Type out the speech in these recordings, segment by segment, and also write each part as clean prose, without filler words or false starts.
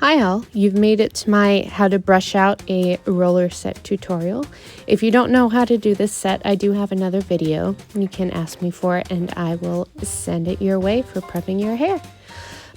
Hi all, you've made it to my how to brush out a roller set tutorial. If you don't know how to do this set, I do have another video. You can ask me for it and I will send it your way for prepping your hair.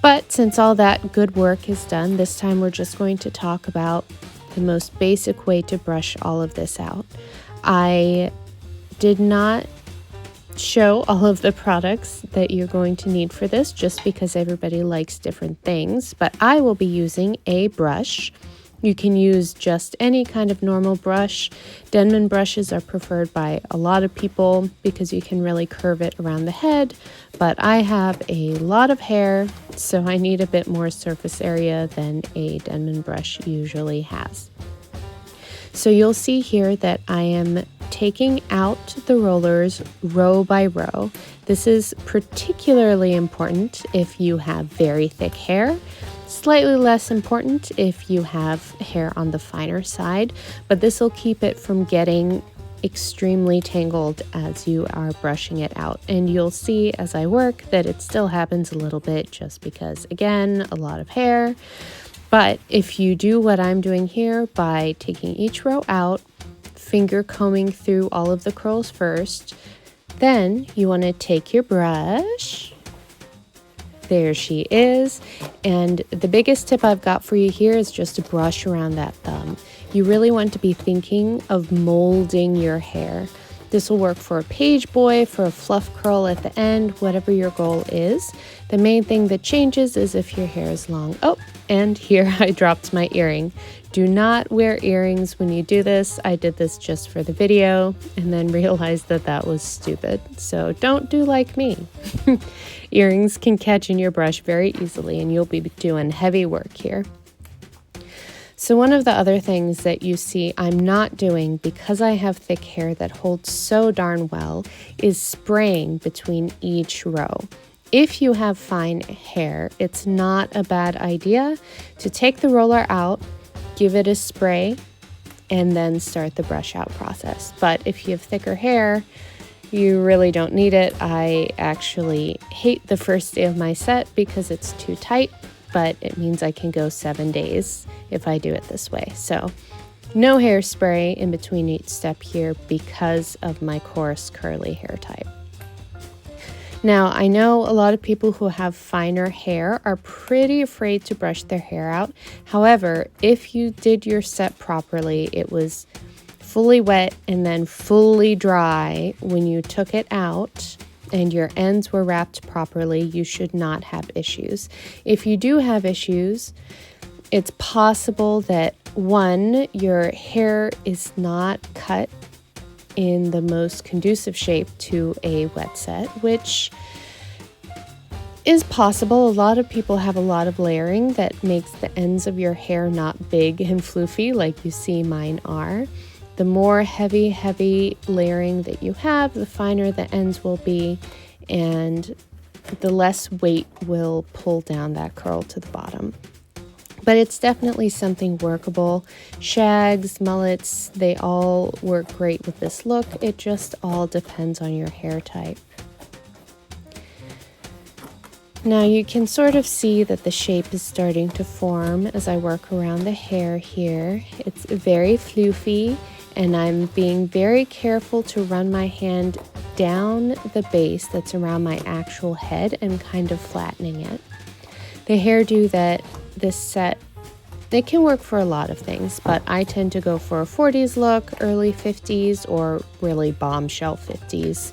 But since all that good work is done, this time we're just going to talk about the most basic way to brush all of this out. I did not show all of the products that you're going to need for this just because everybody likes different things, but I will be using a brush. You can use just any kind of normal brush. Denman brushes are preferred by a lot of people because you can really curve it around the head, but I have a lot of hair, so I need a bit more surface area than a Denman brush usually has. So you'll see here that I am taking out the rollers row by row. This is particularly important if you have very thick hair, slightly less important if you have hair on the finer side, but this will keep it from getting extremely tangled as you are brushing it out. And you'll see as I work that it still happens a little bit just because, again, a lot of hair. But if you do what I'm doing here by taking each row out, finger combing through all of the curls first, then you want to take your brush. There she is. And the biggest tip I've got for you here is just to brush around that thumb. You really want to be thinking of molding your hair. This will work for a page boy, for a fluff curl at the end, whatever your goal is. The main thing that changes is if your hair is long. Oh, and here I dropped my earring. Do not wear earrings when you do this. I did this just for the video and then realized that that was stupid. So don't do like me. Earrings can catch in your brush very easily and you'll be doing heavy work here. So one of the other things that you see I'm not doing because I have thick hair that holds so darn well is spraying between each row. If you have fine hair, it's not a bad idea to take the roller out, give it a spray, and then start the brush out process. But if you have thicker hair, you really don't need it. I actually hate the first day of my set because it's too tight, but it means I can go 7 days if I do it this way. So no hairspray in between each step here because of my coarse curly hair type. Now, I know a lot of people who have finer hair are pretty afraid to brush their hair out. However, if you did your set properly, it was fully wet and then fully dry when you took it out, and your ends were wrapped properly, you should not have issues. If you do have issues, it's possible that one, your hair is not cut in the most conducive shape to a wet set, which is possible. A lot of people have a lot of layering that makes the ends of your hair not big and floofy like you see mine are. The more heavy layering that you have, the finer the ends will be, and the less weight will pull down that curl to the bottom. But it's definitely something workable. Shags, mullets, they all work great with this look. It just all depends on your hair type. Now you can sort of see that the shape is starting to form as I work around the hair here. It's very floofy, and I'm being very careful to run my hand down the base that's around my actual head and kind of flattening it. The hairdo that this set, they can work for a lot of things, but I tend to go for a 40s look, early 50s, or really bombshell 50s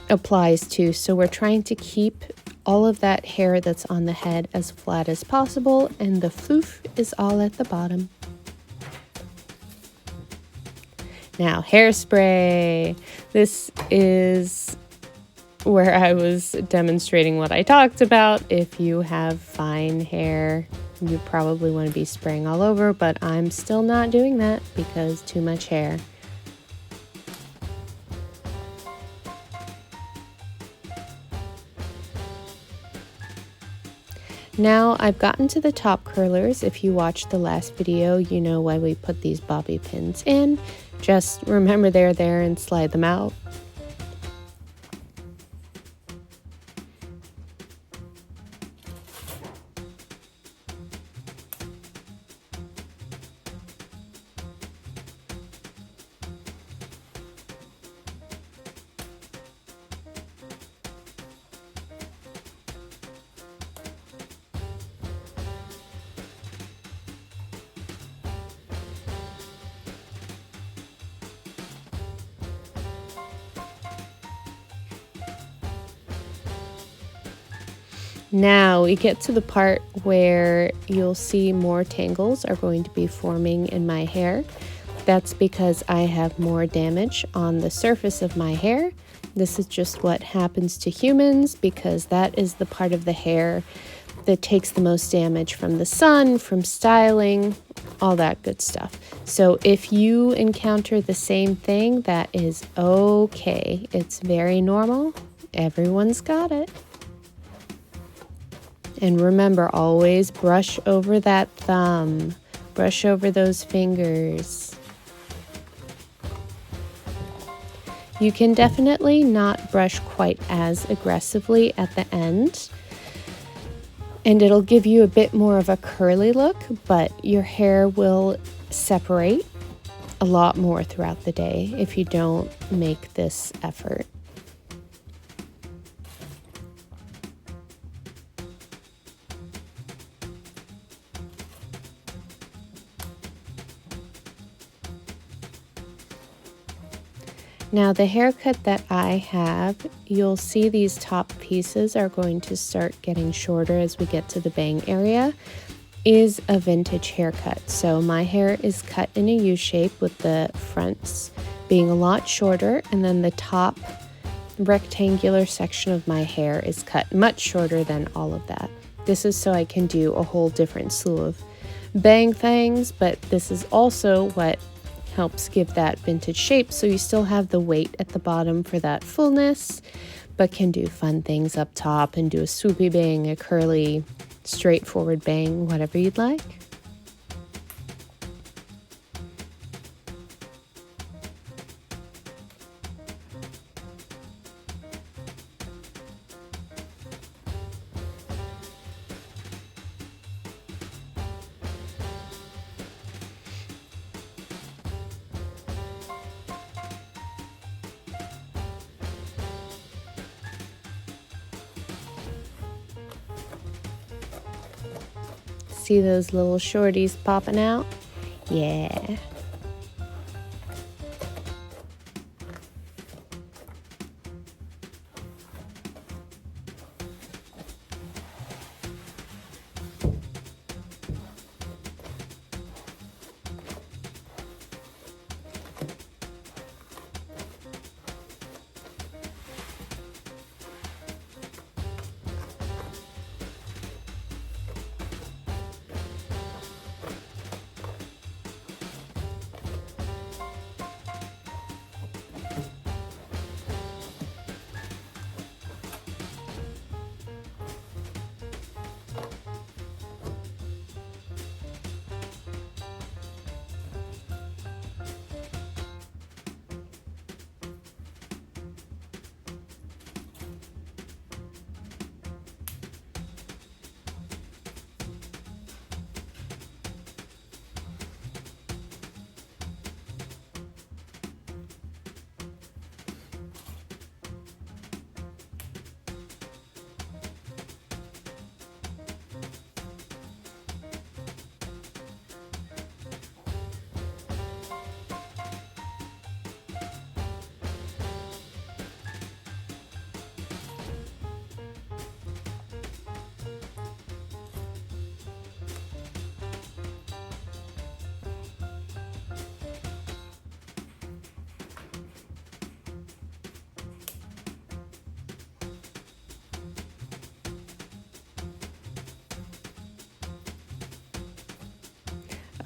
applies too. So we're trying to keep all of that hair that's on the head as flat as possible, and the floof is all at the bottom. Now, hairspray. This is where I was demonstrating what I talked about. If you have fine hair, you probably want to be spraying all over, but I'm still not doing that because too much hair. Now I've gotten to the top curlers. If you watched the last video, you know why we put these bobby pins in. Just remember they're there and slide them out. Now we get to the part where you'll see more tangles are going to be forming in my hair. That's because I have more damage on the surface of my hair. This is just what happens to humans because that is the part of the hair that takes the most damage from the sun, from styling, all that good stuff. So if you encounter the same thing, that is okay. It's very normal. Everyone's got it. And remember, always brush over that thumb. Brush over those fingers. You can definitely not brush quite as aggressively at the end. And it'll give you a bit more of a curly look, but your hair will separate a lot more throughout the day if you don't make this effort. Now the haircut that I have, you'll see these top pieces are going to start getting shorter as we get to the bang area, is a vintage haircut. So my hair is cut in a U shape with the fronts being a lot shorter, and then the top rectangular section of my hair is cut much shorter than all of that. This is so I can do a whole different slew of bang things, but this is also what helps give that vintage shape, so you still have the weight at the bottom for that fullness, but can do fun things up top and do a swoopy bang, a curly, straightforward bang, whatever you'd like. See those little shorties popping out? Yeah.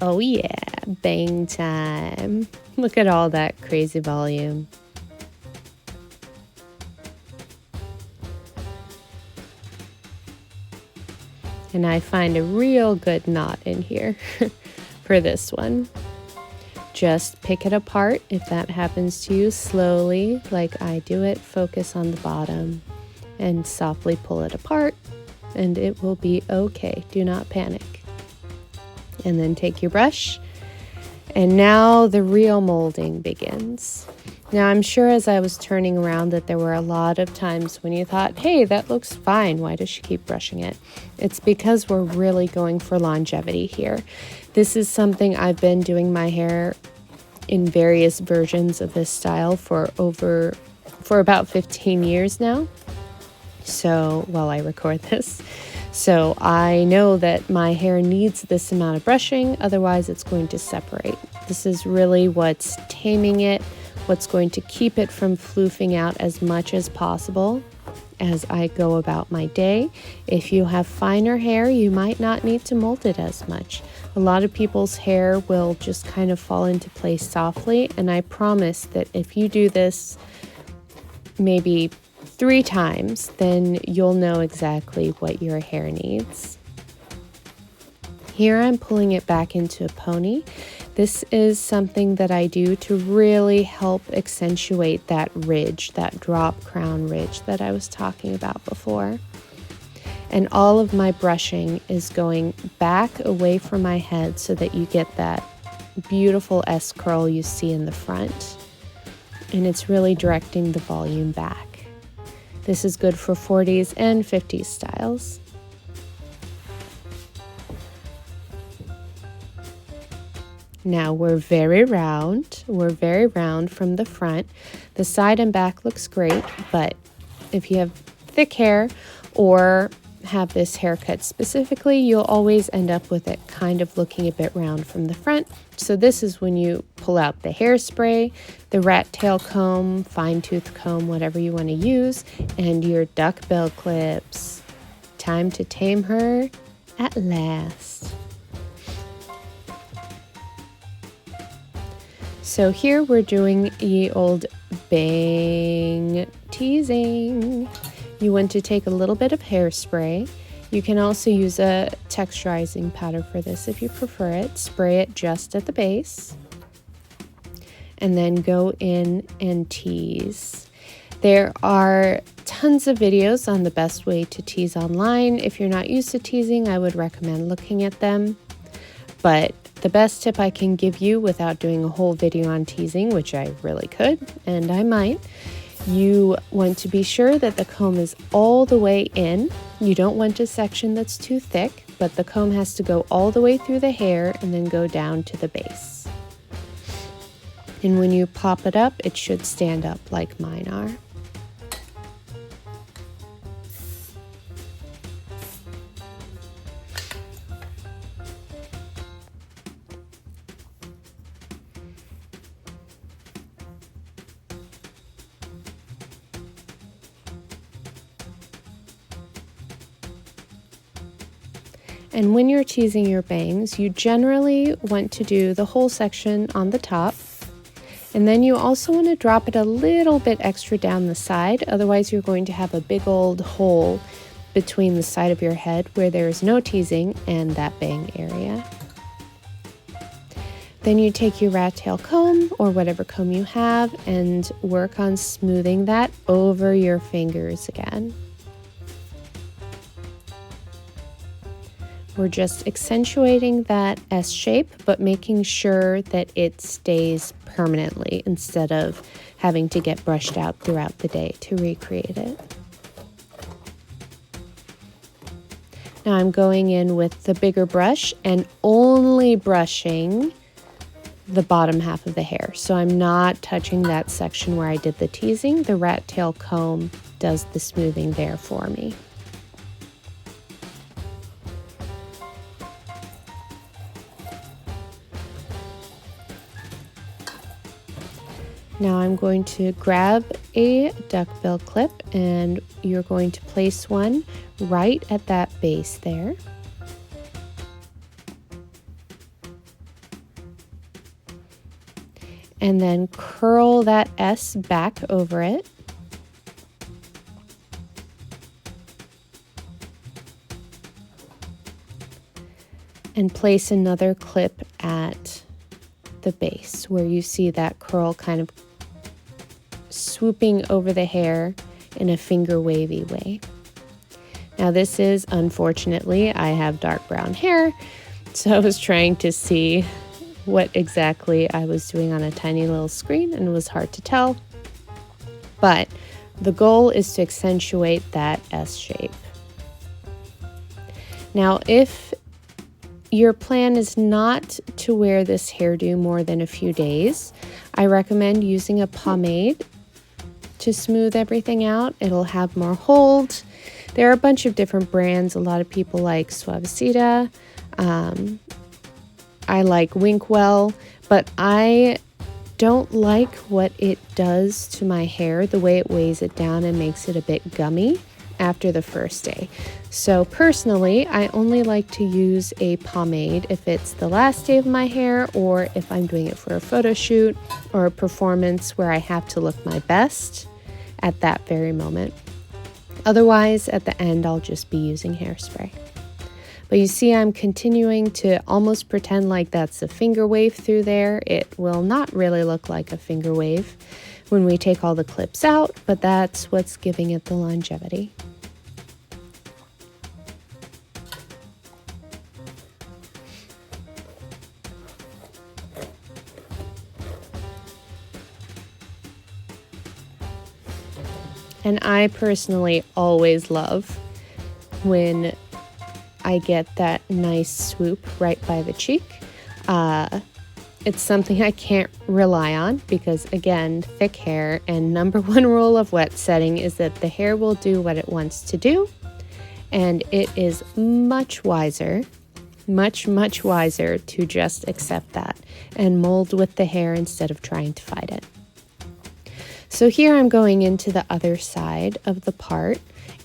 Oh yeah, bang time. Look at all that crazy volume. And I find a real good knot in here for this one. Just pick it apart if that happens to you slowly, like I do it. Focus on the bottom and softly pull it apart, and it will be okay. Do not panic. And then take your brush, and now the real molding begins. Now I'm sure as I was turning around that there were a lot of times when you thought, hey, that looks fine, why does she keep brushing it? It's because we're really going for longevity here. This is something I've been doing my hair in various versions of this style for about 15 years now. So while I record this, so I know that my hair needs this amount of brushing, otherwise it's going to separate. This is really what's taming it, what's going to keep it from floofing out as much as possible as I go about my day. If you have finer hair, you might not need to molt it as much. A lot of people's hair will just kind of fall into place softly, and I promise that if you do this maybe 3 times, then you'll know exactly what your hair needs. Here I'm pulling it back into a pony. This is something that I do to really help accentuate that ridge, that drop crown ridge that I was talking about before. And all of my brushing is going back away from my head so that you get that beautiful S curl you see in the front. And it's really directing the volume back. This is good for 40s and 50s styles. Now we're very round from the front. The side and back looks great, but if you have thick hair or have this haircut specifically, you'll always end up with it kind of looking a bit round from the front. So this is when you pull out the hairspray, the rat tail comb, fine tooth comb, whatever you want to use, and your duckbill clips. Time to tame her at last. So here we're doing ye old bang teasing. You want to take a little bit of hairspray. You can also use a texturizing powder for this if you prefer it. Spray it just at the base. And then go in and tease. There are tons of videos on the best way to tease online. If you're not used to teasing, I would recommend looking at them. But the best tip I can give you without doing a whole video on teasing, which I really could, and I might, you want to be sure that the comb is all the way in. You don't want a section that's too thick, but the comb has to go all the way through the hair and then go down to the base. And when you pop it up, it should stand up like mine are. And when you're teasing your bangs, you generally want to do the whole section on the top. And then you also want to drop it a little bit extra down the side. Otherwise, you're going to have a big old hole between the side of your head where there is no teasing and that bang area. Then you take your rat tail comb or whatever comb you have and work on smoothing that over your fingers again. We're just accentuating that S shape, but making sure that it stays permanently instead of having to get brushed out throughout the day to recreate it. Now I'm going in with the bigger brush and only brushing the bottom half of the hair. So I'm not touching that section where I did the teasing. The rat tail comb does the smoothing there for me. Now I'm going to grab a duckbill clip and you're going to place one right at that base there. And then curl that S back over it. And place another clip at the base where you see that curl kind of swooping over the hair in a finger wavy way. Now this is, unfortunately, I have dark brown hair, so I was trying to see what exactly I was doing on a tiny little screen and it was hard to tell. But the goal is to accentuate that S shape. Now if your plan is not to wear this hairdo more than a few days, I recommend using a pomade to smooth everything out. It'll have more hold. There are a bunch of different brands. A lot of people like Suavecita. I like Winkwell, but I don't like what it does to my hair, the way it weighs it down and makes it a bit gummy after the first day. So personally, I only like to use a pomade if it's the last day of my hair, or if I'm doing it for a photo shoot or a performance where I have to look my best at that very moment. Otherwise, at the end, I'll just be using hairspray. But you see, I'm continuing to almost pretend like that's a finger wave through there. It will not really look like a finger wave when we take all the clips out, but that's what's giving it the longevity. And I personally always love when I get that nice swoop right by the cheek. It's something I can't rely on because, again, thick hair, and number one rule of wet setting is that the hair will do what it wants to do, and it is much wiser to just accept that and mold with the hair instead of trying to fight it. So here I'm going into the other side of the part,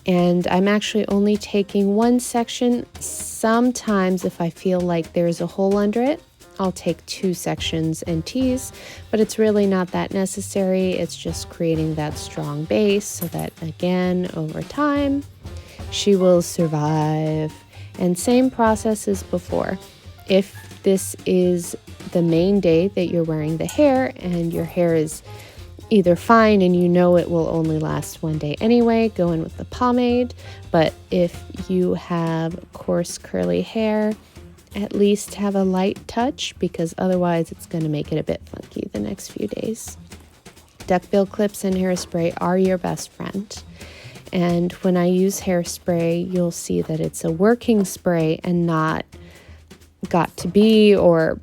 and I'm actually only taking one section. Sometimes if I feel like there's a hole under it, I'll take two sections and tease, but it's really not that necessary. It's just creating that strong base so that, again, over time, she will survive. And same process as before. If this is the main day that you're wearing the hair and your hair is either fine and you know it will only last one day anyway, go in with the pomade. But if you have coarse curly hair, at least have a light touch, because otherwise it's going to make it a bit funky the next few days. Duckbill clips and hairspray are your best friend. And when I use hairspray, you'll see that it's a working spray and not got to be or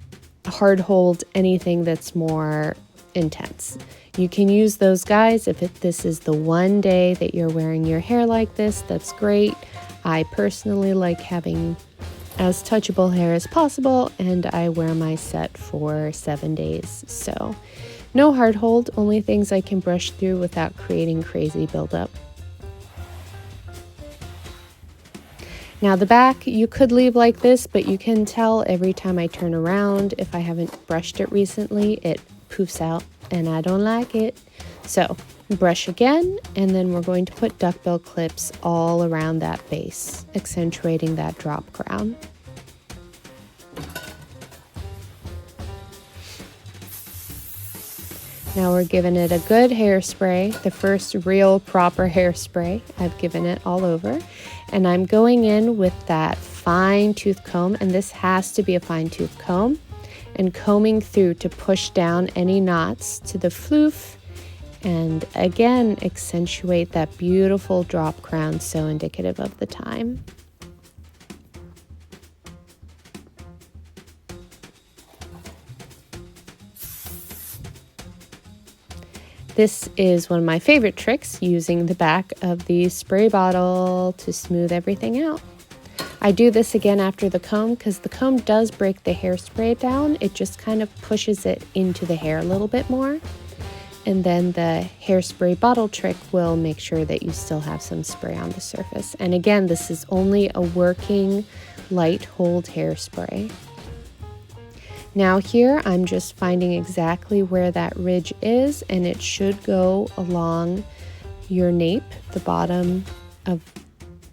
hard hold, anything that's more intense. You can use those guys if this is the one day that you're wearing your hair like this. That's great. I personally like having as touchable hair as possible, and I wear my set for 7 days. So no hard hold, only things I can brush through without creating crazy buildup. Now the back you could leave like this, but you can tell every time I turn around, if I haven't brushed it recently, it poofs out and I don't like it. So brush again, and then we're going to put duckbill clips all around that base, accentuating that drop crown. Now we're giving it a good hairspray, the first real proper hairspray. I've given it all over, and I'm going in with that fine tooth comb, and this has to be a fine tooth comb, and combing through to push down any knots to the floof, and again accentuate that beautiful drop crown, so indicative of the time. This is one of my favorite tricks, using the back of the spray bottle to smooth everything out. I do this again after the comb because the comb does break the hairspray down. It just kind of pushes it into the hair a little bit more. And then the hairspray bottle trick will make sure that you still have some spray on the surface. And again, this is only a working light hold hairspray. Now here I'm just finding exactly where that ridge is, and it should go along your nape, the bottom of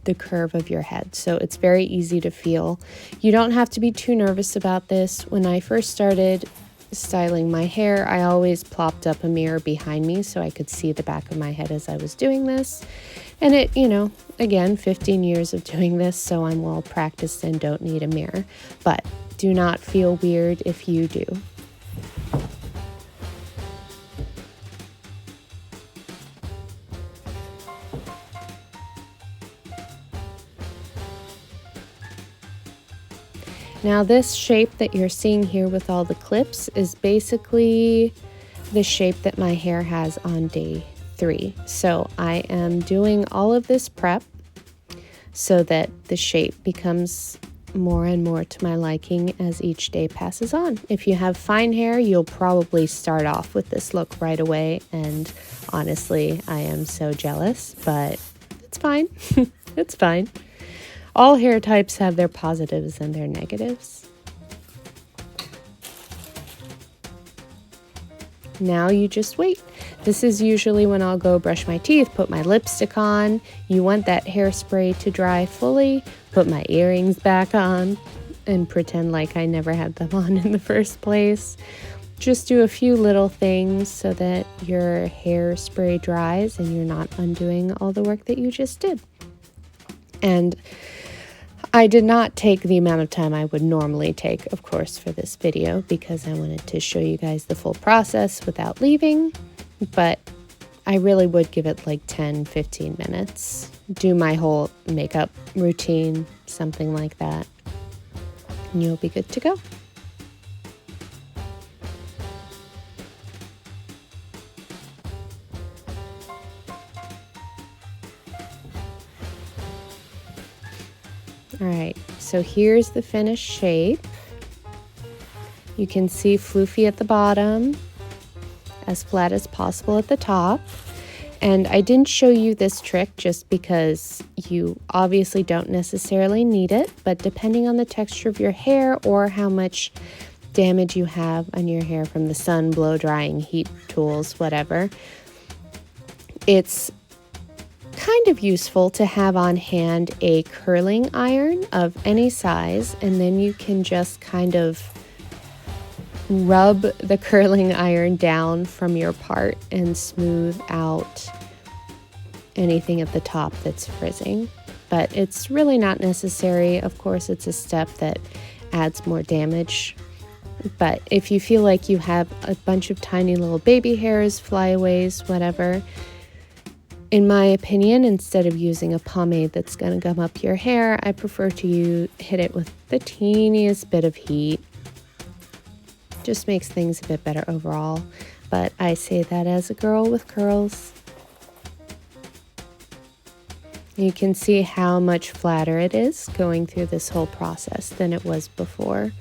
the curve of your head. So it's very easy to feel. You don't have to be too nervous about this. When I first started styling my hair, I always plopped up a mirror behind me so I could see the back of my head as I was doing this. And it, again, 15 years of doing this, so I'm well practiced and don't need a mirror. But do not feel weird if you do. Now this shape that you're seeing here with all the clips is basically the shape that my hair has on day 3. So I am doing all of this prep so that the shape becomes more and more to my liking as each day passes on. If you have fine hair, you'll probably start off with this look right away, and honestly, I am so jealous, but it's fine. It's fine. All hair types have their positives and their negatives. Now you just wait. This is usually when I'll go brush my teeth, put my lipstick on. You want that hairspray to dry fully, put my earrings back on, and pretend like I never had them on in the first place. Just do a few little things so that your hairspray dries and you're not undoing all the work that you just did. And I did not take the amount of time I would normally take, of course, for this video because I wanted to show you guys the full process without leaving, but I really would give it like 10-15 minutes. Do my whole makeup routine, something like that, and you'll be good to go. All right, so here's the finished shape. You can see floofy at the bottom, as flat as possible at the top. And I didn't show you this trick just because you obviously don't necessarily need it, but depending on the texture of your hair or how much damage you have on your hair from the sun, blow drying, heat tools, whatever, it's kind of useful to have on hand a curling iron of any size, and then you can just kind of rub the curling iron down from your part and smooth out anything at the top that's frizzing. But it's really not necessary. Of course, it's a step that adds more damage. But if you feel like you have a bunch of tiny little baby hairs, flyaways, whatever, in my opinion, instead of using a pomade that's going to gum up your hair, I prefer to hit it with the teeniest bit of heat. Just makes things a bit better overall, but I say that as a girl with curls. You can see how much flatter it is going through this whole process than it was before.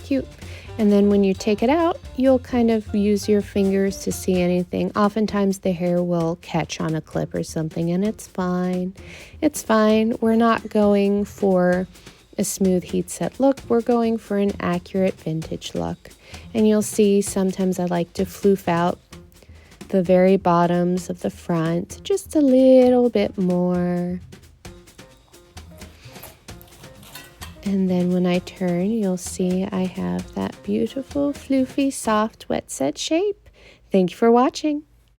Cute. And then when you take it out, you'll kind of use your fingers to see anything. Oftentimes the hair will catch on a clip or something, and it's fine. It's fine. We're not going for a smooth heat set look. We're going for an accurate vintage look. And you'll see sometimes I like to floof out the very bottoms of the front just a little bit more. And then when I turn, you'll see I have that beautiful, floofy, soft, wet set shape. Thank you for watching.